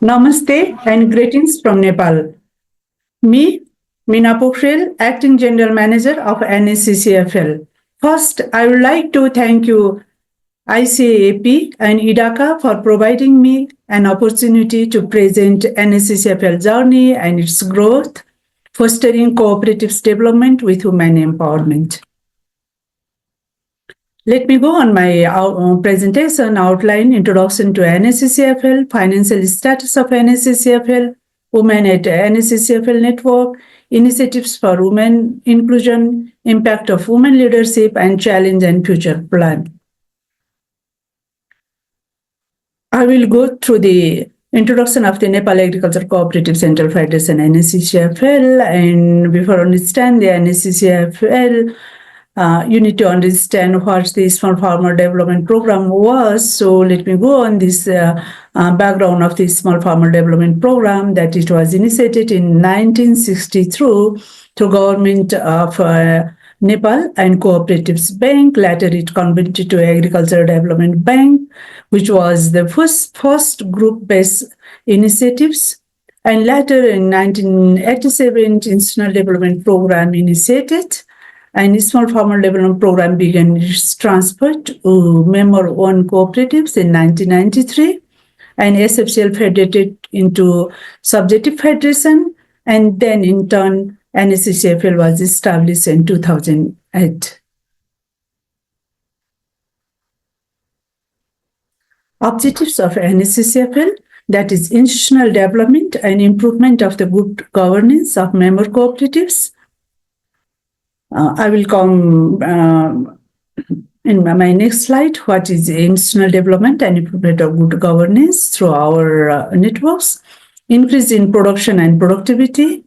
Namaste and greetings from Nepal. Me, Naccfl, Acting General Manager of Naccfl. First, I would like to thank you, ICAP and IDACA, for providing me an opportunity to present Naccfl journey and its growth, fostering cooperatives development with women empowerment. Let me go on my presentation outline, introduction to Naccfl, financial status of Naccfl, women at Naccfl network, initiatives for women inclusion, impact of women leadership, and challenge and future plan. I will go through the introduction of the Nepal Agriculture Cooperative Central Federation, Naccfl, and before understand the Naccfl, you need to understand what the Small Farmer Development Program was. So let me go on this background of the Small Farmer Development Program, that it was initiated in 1963 through government of Nepal and Cooperatives Bank. Later it converted to Agricultural Development Bank, which was the first group-based initiatives. And later in 1987, Institutional Development Program initiated, and Small Farmer Development Program began its transfer to member-owned cooperatives in 1993, and SFCL federated into Subjective Federation, and then in turn, Naccfl was established in 2008. Objectives of Naccfl, that is institutional development and improvement of the good governance of member cooperatives. I will come in my next slide, what is institutional development and improvement of good governance through our networks, increase in production and productivity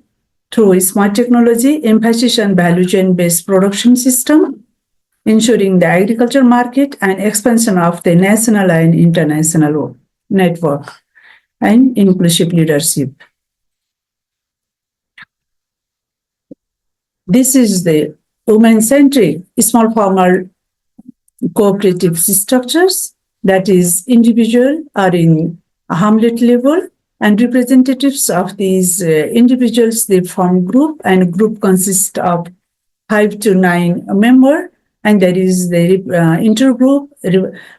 through smart technology, emphasis on value chain-based production system, ensuring the agriculture market, and expansion of the national and international network, and inclusive leadership. This is the women-centric small farmer cooperative structures, that is individual or in a hamlet level, and representatives of these individuals, they form group, and group consists of 5 to 9 members, and there is the intergroup,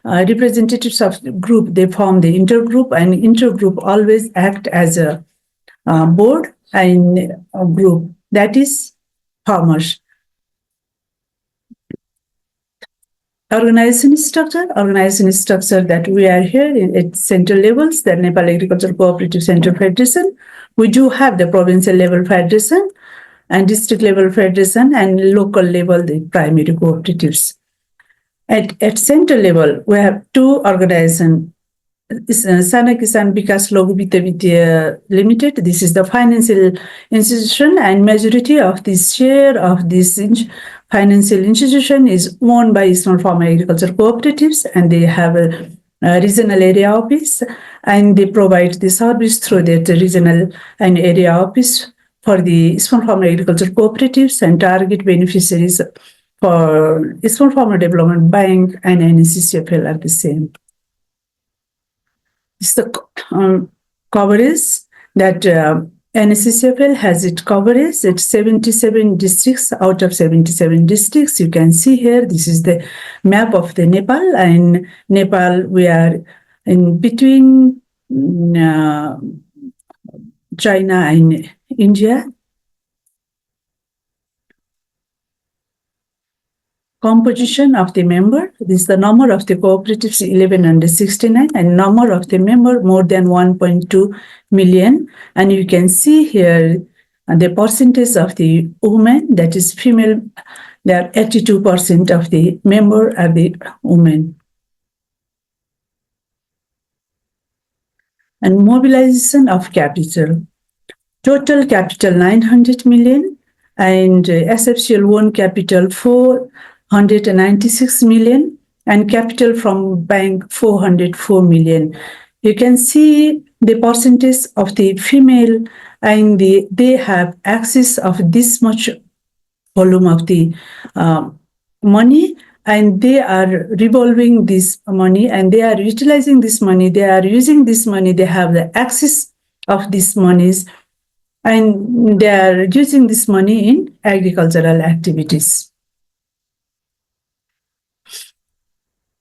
representatives of the group, they form the intergroup, and intergroup always act as a board and a group, that is farmers. Organization structure that we are here at central levels, the Nepal Agriculture Cooperative Central Federation. We do have the provincial level federation and district level federation, and local level, the primary cooperatives. At central level, we have 2 organizations. Sana Kisan Vikas Laghu Vitta Vidya Limited. This is the financial institution, and majority of this share of this financial institution is owned by small farm agriculture cooperatives, and they have a regional area office, and they provide the service through that regional and area office for the small farm agriculture cooperatives, and target beneficiaries for Small Farmer Development Bank and Naccfl are the same. It's the coverage that Naccfl has its coverage at 77 districts out of 77 districts. You can see here, this is the map of the Nepal, and Nepal, we are in between China and India. Composition of the member, this is the number of the cooperatives 1169, and number of the member more than 1.2 million. And you can see here the percentage of the women, that is female, there are 82% of the member are the women. And mobilization of capital. Total capital 900 million, and SFCL won capital 496 million, and capital from bank 404 million. You can see the percentage of the female, and they have access of this much volume of the money, and they are revolving this money and they are utilizing this money, they are using this money, they have the access of these monies, and they are using this money in agricultural activities.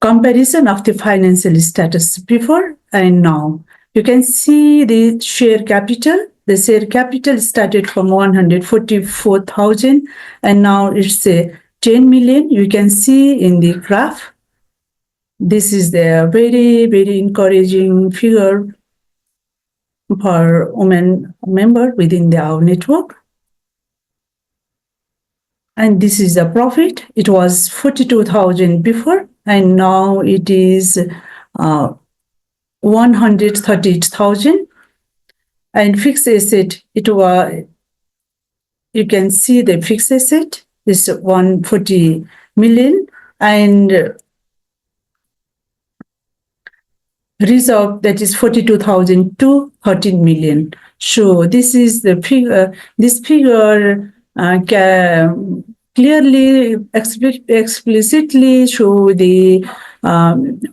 Comparison of the financial status before and now. You can see the share capital. The share capital started from 144,000 and now it's 10 million. You can see in the graph. This is the very, very encouraging figure for women member within our network. And this is the profit. It was 42,000 before, and now it is 130,000. And fixed asset, it was, you can see the fixed asset is 140 million, and reserve, that is 42,000 to 13 million. So this is the figure. This figure clearly, explicitly show the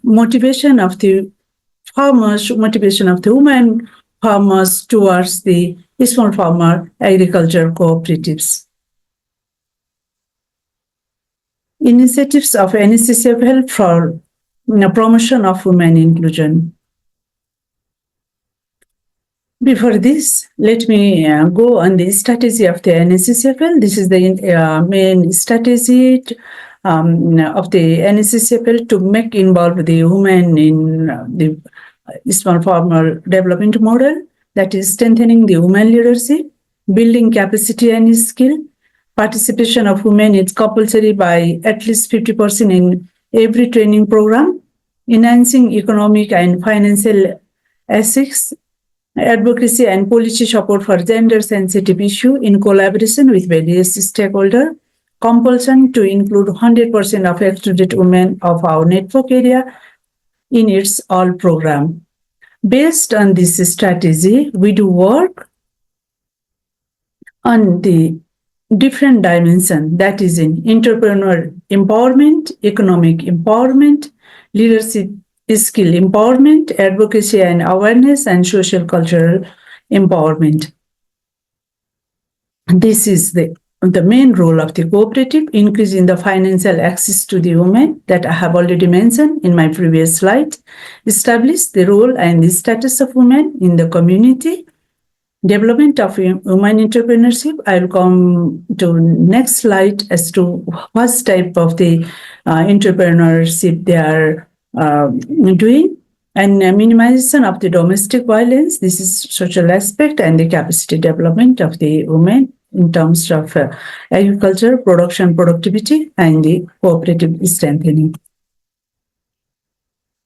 motivation of the farmers, motivation of the women farmers towards the small farmer agriculture cooperatives. Initiatives of NACFL for promotion of women inclusion. Before this, let me go on the strategy of the NACFL. This is the main strategy of the NACFL to make involve the women in the small farmer development model, that is strengthening the women leadership, building capacity and skill. Participation of women is compulsory by at least 50% in every training program, enhancing economic and financial ethics, advocacy and policy support for gender-sensitive issue in collaboration with various stakeholders, compulsion to include 100% of excluded women of our network area in its all program. Based on this strategy, we do work on the different dimension, that is in entrepreneur empowerment, economic empowerment, leadership skill empowerment, advocacy and awareness, and social cultural empowerment. This is the main role of the cooperative, increasing the financial access to the women that I have already mentioned in my previous slide, establish the role and the status of women in the community, development of women entrepreneurship. I'll come to next slide as to what type of the entrepreneurship they are doing, and minimization of the domestic violence. This is social aspect, and the capacity development of the women in terms of agriculture, production, productivity, and the cooperative strengthening.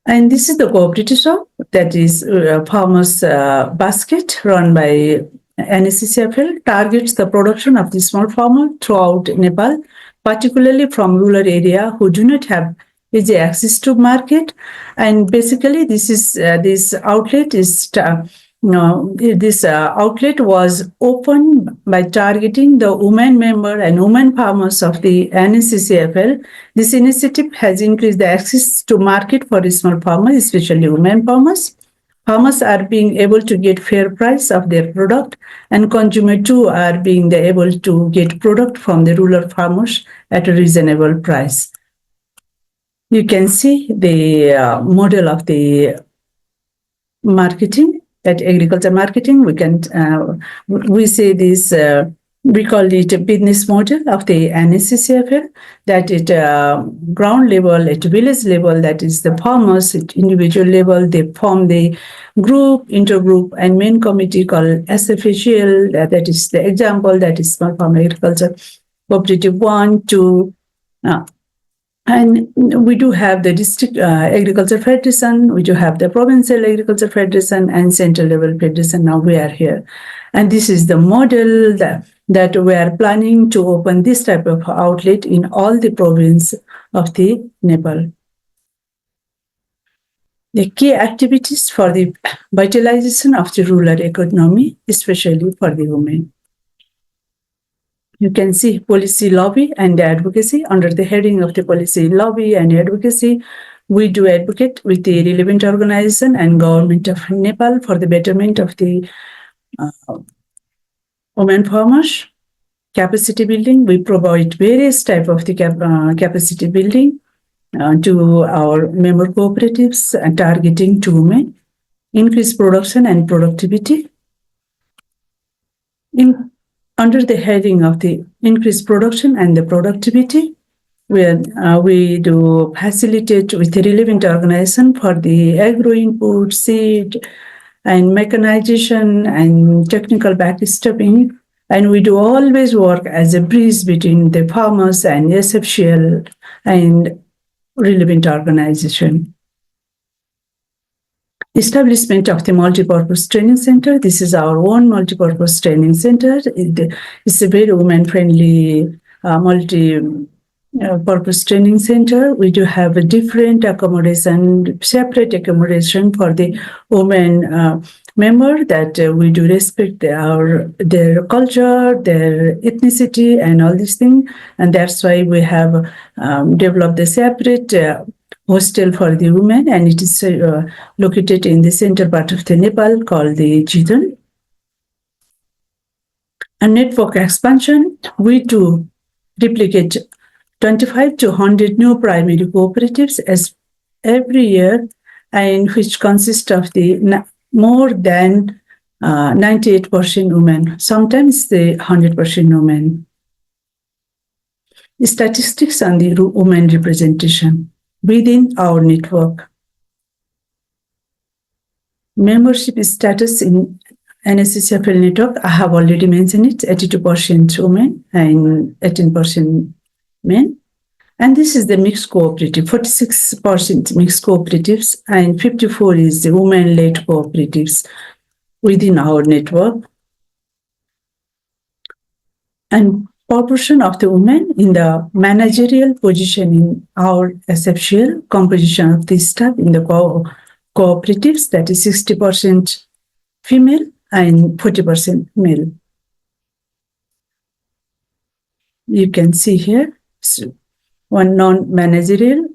And this is the cooperative shop, that is Farmers Basket, run by NACFL, targets the production of the small farmer throughout Nepal, particularly from rural area who do not have easy access to market. And basically, this outlet is this outlet was opened by targeting the women member and women farmers of the NACFL. This initiative has increased the access to market for small farmers, especially women farmers. Farmers are being able to get fair price of their product, and consumers too are being able to get product from the rural farmers at a reasonable price. You can see the model of the marketing, that agriculture marketing. We say this, we call it a business model of the NACFL, that at ground level, at village level, that is the farmers, at individual level, they form the group, intergroup, and main committee called SFHL. That is the example, that is Small Farm Agriculture Cooperative 1, 2, and we do have the district agriculture federation, we do have the provincial agriculture federation, and central level federation. Now we are here. And this is the model that we are planning to open this type of outlet in all the province of the Nepal. The key activities for the vitalization of the rural economy, especially for the women. You can see policy lobby and advocacy. Under the heading of the policy lobby and advocacy, we do advocate with the relevant organization and government of Nepal for the betterment of the women farmers. Capacity building, we provide various type of the capacity building to our member cooperatives targeting to women, increase production and productivity. Under the heading of the increased production and the productivity, we do facilitate with the relevant organization for the agro input, seed, and mechanization and technical backstopping. And we do always work as a bridge between the farmers and SFCL and relevant organization. Establishment of the multi-purpose training center. This is our own multi-purpose training center. It's a very women-friendly multi-purpose training center. We do have a different accommodation, separate accommodation for the women member that we do respect their culture, their ethnicity, and all these things. And that's why we have developed a separate hostel for the women, and it is located in the center part of the Nepal called the Jitan. And network expansion, we do replicate 25 to 100 new primary cooperatives as every year, and which consist of the more than 98% women, sometimes the 100% women. Statistics on the women representation within our network. Membership status in Naccfl network, I have already mentioned it, 82% women and 18% men. And this is the mixed cooperative, 46% mixed cooperatives and 54 is the women-led cooperatives within our network. And proportion of the women in the managerial position in our SFCL, composition of the staff in the cooperatives, that is 60% female and 40% male. You can see here, one non-managerial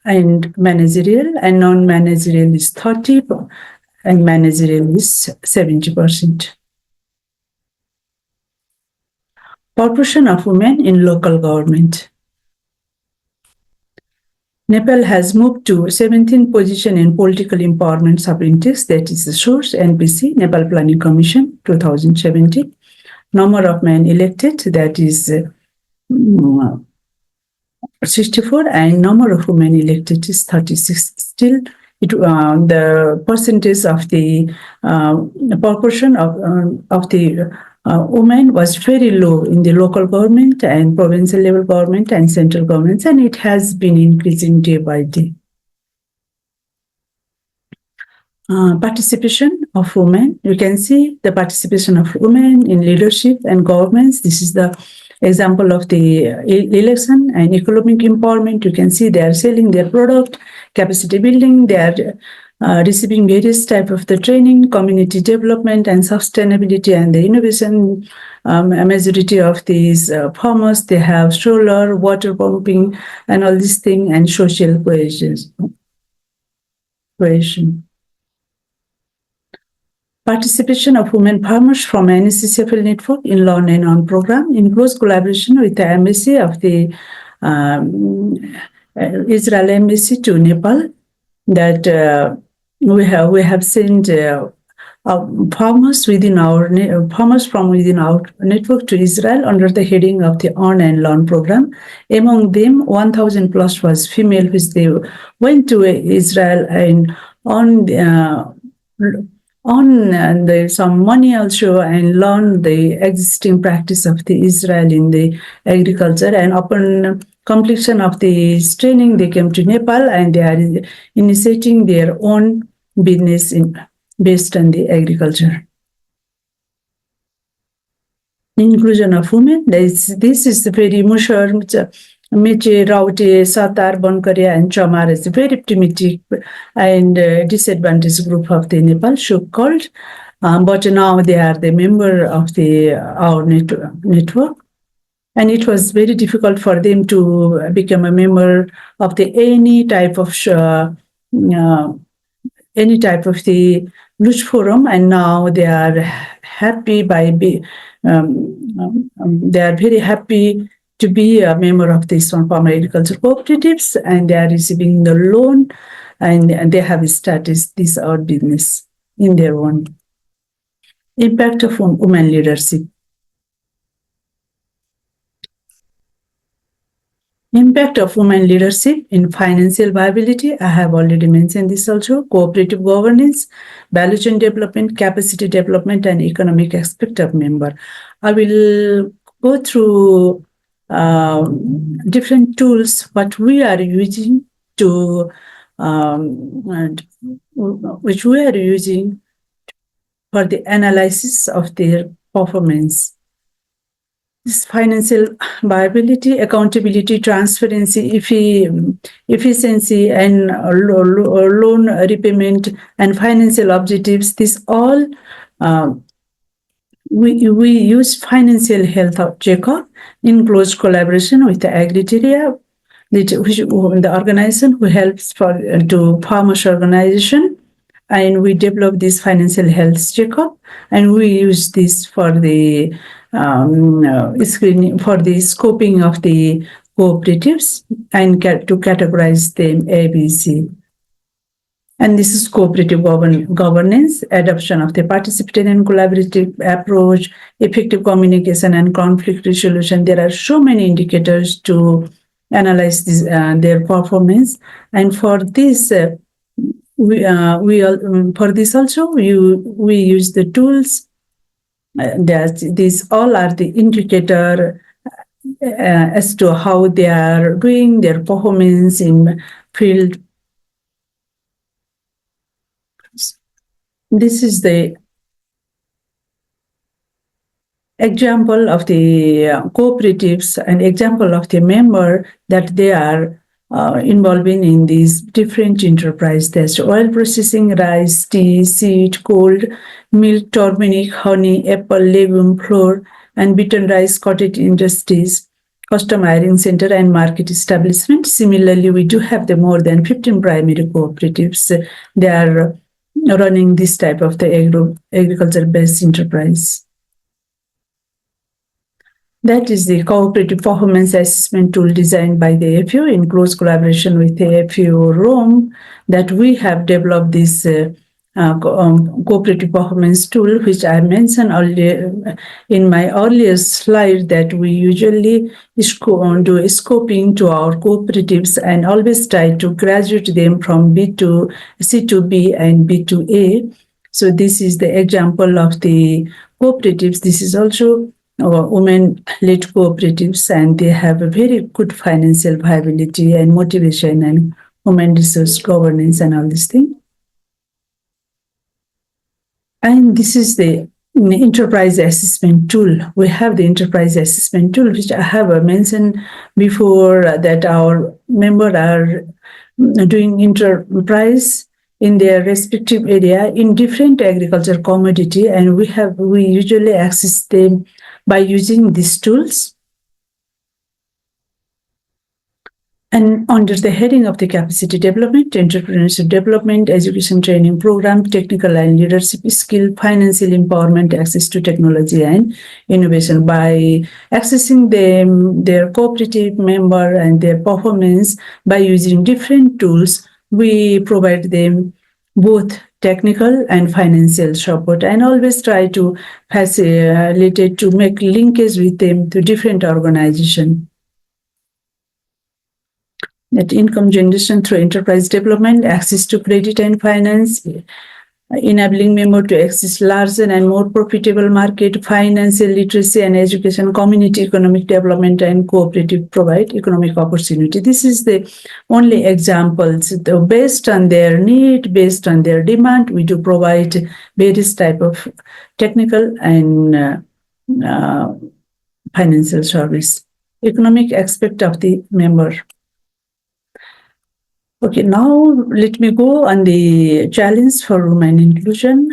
and managerial, and non-managerial is 30 and managerial is 70%. Proportion of women in local government. Nepal has moved to 17th position in political empowerment sub-index, that is the source NPC, Nepal Planning Commission, 2017. Number of men elected, that is 64, and number of women elected is 36. Still, the percentage of the proportion of the women was very low in the local government and provincial level government and central governments, and it has been increasing day by day. Participation of women. You can see the participation of women in leadership and governments. This is the example of the election and economic empowerment. You can see they are selling their product, capacity building, they are receiving various type of the training, community development and sustainability and the innovation. A majority of these farmers, they have solar, water pumping and all these things, and social cohesion. Participation of women farmers from Naccfl network in Learn and Earn program in close collaboration with the embassy of the Israel embassy to Nepal. That we have sent farmers from within our network to Israel under the heading of the Earn and Learn program. Among them, 1,000 plus was female, which they went to Israel and on some money also, and learn the existing practice of the Israel in the agriculture. And upon completion of this training, they came to Nepal and they are initiating their own business based on the agriculture. Inclusion of women. This is very Mushar, Meche, Raute, Satar, Bankaria, and Chamar is a very primitive and disadvantaged group of the Nepal, so-called. but now they are the member of our network. And it was very difficult for them to become a member of any type of the Luch Forum, and now they are happy they are very happy to be a member of the Eastern Farmer Agriculture Cooperatives, and they are receiving the loan, and they have started this our business in their own. Impact of women leadership. Impact of women leadership in financial viability. I have already mentioned this also. Cooperative governance, value chain development, capacity development, and economic aspect of member. I will go through different tools what we are using to which we are using for the analysis of their performance. This financial viability, accountability, transparency, efficiency, and loan repayment and financial objectives. This all we use financial health checkup in close collaboration with the Agriteria, the organization who helps to farmers organization, and we develop this financial health checkup, and we use this for the screening, for the scoping of the cooperatives, and to categorize them ABC. And this is cooperative governance, adoption of the participatory and collaborative approach, effective communication and conflict resolution. There are so many indicators to analyze this, their performance, and for this for this also we use the tools. These all are the indicator as to how they are doing their performance in field. This is the example of the cooperatives and example of the member that they are involving in these different enterprises. There's oil processing, rice, tea, seed, gold, milk, turmeric, honey, apple, legume, flour, and beaten rice, cottage industries, custom ironing center, and market establishment. Similarly, we do have the more than 15 primary cooperatives. They are running this type of the agriculture-based enterprise. That is the cooperative performance assessment tool designed by the FAO in close collaboration with the FAO Rome, that we have developed this cooperative performance tool, which I mentioned earlier in my earlier slide, that we usually do scoping to our cooperatives and always try to graduate them from B to C to B and B to A. So this is the example of the cooperatives. This is also women-led cooperatives, and they have a very good financial viability and motivation and human resource governance and all these things. And this is the enterprise assessment tool. We have the enterprise assessment tool, which I have mentioned before, that our members are doing enterprise in their respective area in different agriculture commodity, and we usually access them by using these tools. And under the heading of the capacity development, entrepreneurship development, education training program, technical and leadership skill, financial empowerment, access to technology and innovation. By accessing them, their cooperative member and their performance by using different tools, we provide them both technical and financial support, and always try to facilitate to make linkage with them to different organizations. That income generation through enterprise development, access to credit and finance, enabling member to access larger and more profitable market, financial literacy and education, community economic development, and cooperative provide economic opportunity. This is the only examples. Based on their need, based on their demand, we do provide various type of technical and financial service. Economic aspect of the member. Okay, now let me go on the challenge for women inclusion.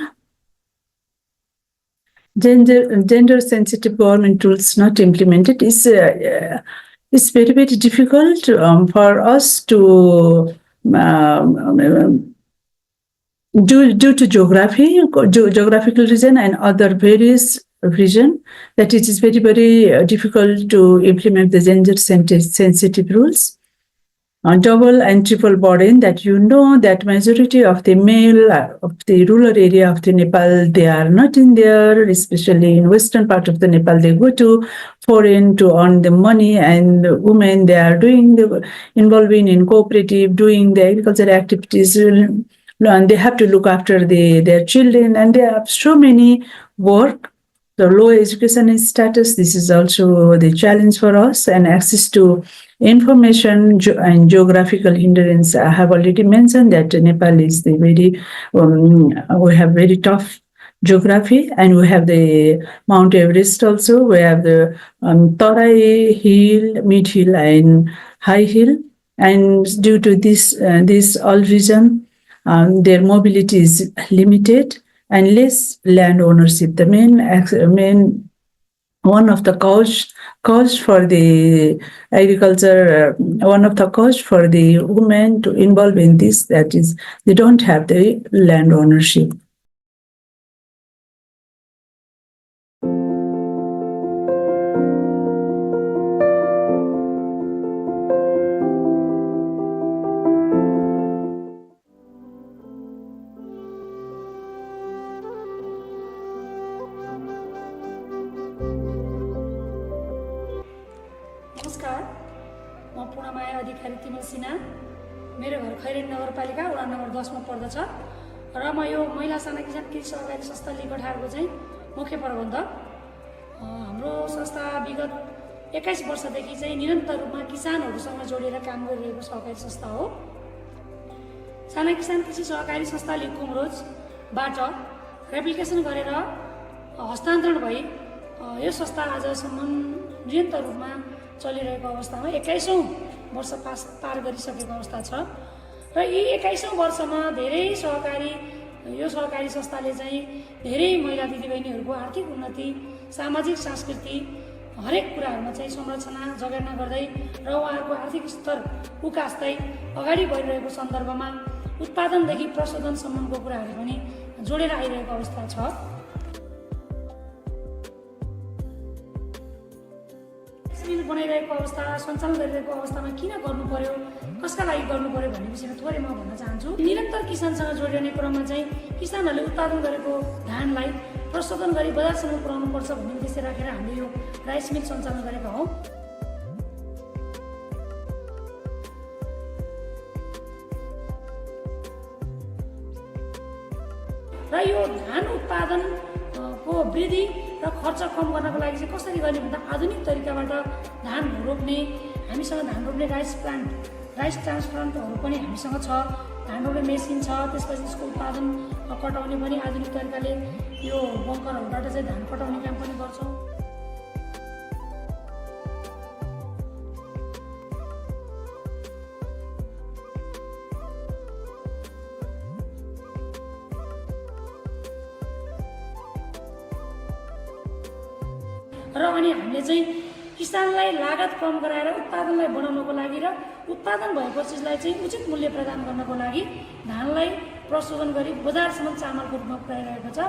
gender sensitive government tools not implemented is very, very difficult for us to due to geographical reason and other various reason, that it is very, very difficult to implement the gender sensitive rules. Double and triple burden, that that majority of the male of the rural area of the Nepal, they are not in there, especially in western part of the Nepal. They go to foreign to earn the money, and women, they are involving in cooperative, doing the agriculture activities, and they have to look after their children, and they have so many work. The low education status, this is also the challenge for us, and access to information and geographical hindrance. I have already mentioned that Nepal is we have very tough geography, and we have the Mount Everest also. We have the Tarai Hill, Mid Hill, and High Hill. And due to this all reason, their mobility is limited and less land ownership. The main one of the cause for the agriculture, one of the cause for the women to involve in this, that is, they don't have the land ownership. नमस्कार, म पूर्णमाया अधिकारी तिमल सिन्हा। मेरो घर खैरेनी नगरपालिका vada number 10 मा पर्दछ र म यो महिला साना किसान कृषि सहकारी संस्था लिगठारको चाहिँ मुख्य प्रबन्धक। हाम्रो संस्था विगत 21 वर्षदेखि चाहिँ निरन्तर रूपमा किसानहरूसँग जोडेर काम गरिरहेको सहकारी संस्था हो। साना किसान कृषि सहकारी संस्था लिगकुमरोजबाट एप्लिकेसन गरेर हस्तान्तरण भई यो संस्था आजसम्म निरन्तर रूपमा चलिरहेको अवस्थामा 21औं वर्ष पार गरिसकेको अवस्था छ र यी 21औं वर्षमा धेरै यो सहकारी संस्थाले चाहिँ धेरै महिला दिदीबहिनीहरूको आर्थिक उन्नति, सामाजिक सांस्कृतिक हरेक कुराहरूमा चाहिँ संरचना जगेर्ना गर्दै र उहाँहरूको आर्थिक स्तर उकास्दै अगाडि बढिरहेको सन्दर्भमा उत्पादनदेखि प्रशोधनसम्मको कुराहरू पनि जोडेर आइरहेको अवस्था छ। बनाइरहेको अवस्था, सञ्चालन गरिरहेको अवस्थामा किन गर्नु पर्यो, कसका लागि गर्नु पर्यो भन्ने विषयमा थोरै म भन्न चाहन्छु। निरन्तर किसानसँग जोडिने क्रममा चाहिँ किसानहरूले उत्पादन गरेको धानलाई प्रशोधन गरी बजारसम्म पुर्याउनु पर्छ भन्ने उद्देश्य राखेर हामीले यो राइस मिल सञ्चालन गरेका हौँ। र यो धान उत्पादनको वृद्धि र खर्च कम गर्नको लागि चाहिँ कसरी गर्ने भन्दा आधुनिक तरिकाबाट धान रोप्ने, हामीसँग धान रोप्ने राइस ट्रान्सप्लान्टहरू पनि हामीसँग छ, धान रोप्ने मेसिन छ। त्यसपछि यसको उत्पादन कटाउने पनि आधुनिक तरिकाले यो बङ्करहरूबाट चाहिँ धान कटाउने काम पनि गर्छौँ। र अनि हामीले चाहिँ किसानलाई लागत कम गराएर उत्पादनलाई बढाउनको लागि र उत्पादन भएको चिजलाई चाहिँ उचित मूल्य प्रदान गर्नको लागि धानलाई प्रशोधन गरी बजारसम्म चामलको रूपमा पुर्याइरहेको छ।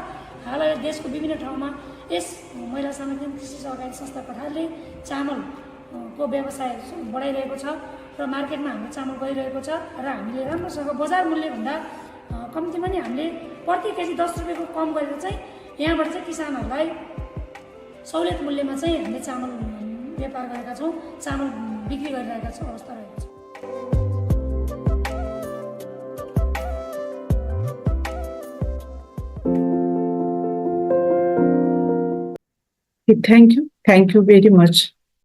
हाल देशको विभिन्न ठाउँमा यस महिला साना कृषि सहकारी संस्था कठारले चामलको व्यवसाय बढाइरहेको छ र मार्केटमा हाम्रो चामल गइरहेको छ र हामीले राम्रोसँग बजार मूल्यभन्दा कम्तीमा नि हामीले प्रति केजी 10 रुपियाँको कम गरेर चाहिँ यहाँबाट चाहिँ किसानहरूलाई सहुलियत मूल्यमा चाहिँ हामीले चामल व्यापार गरेका छौँ, चामल बिक्री गरिरहेका छौँ अवस्था रहेको छ। Thank you very much.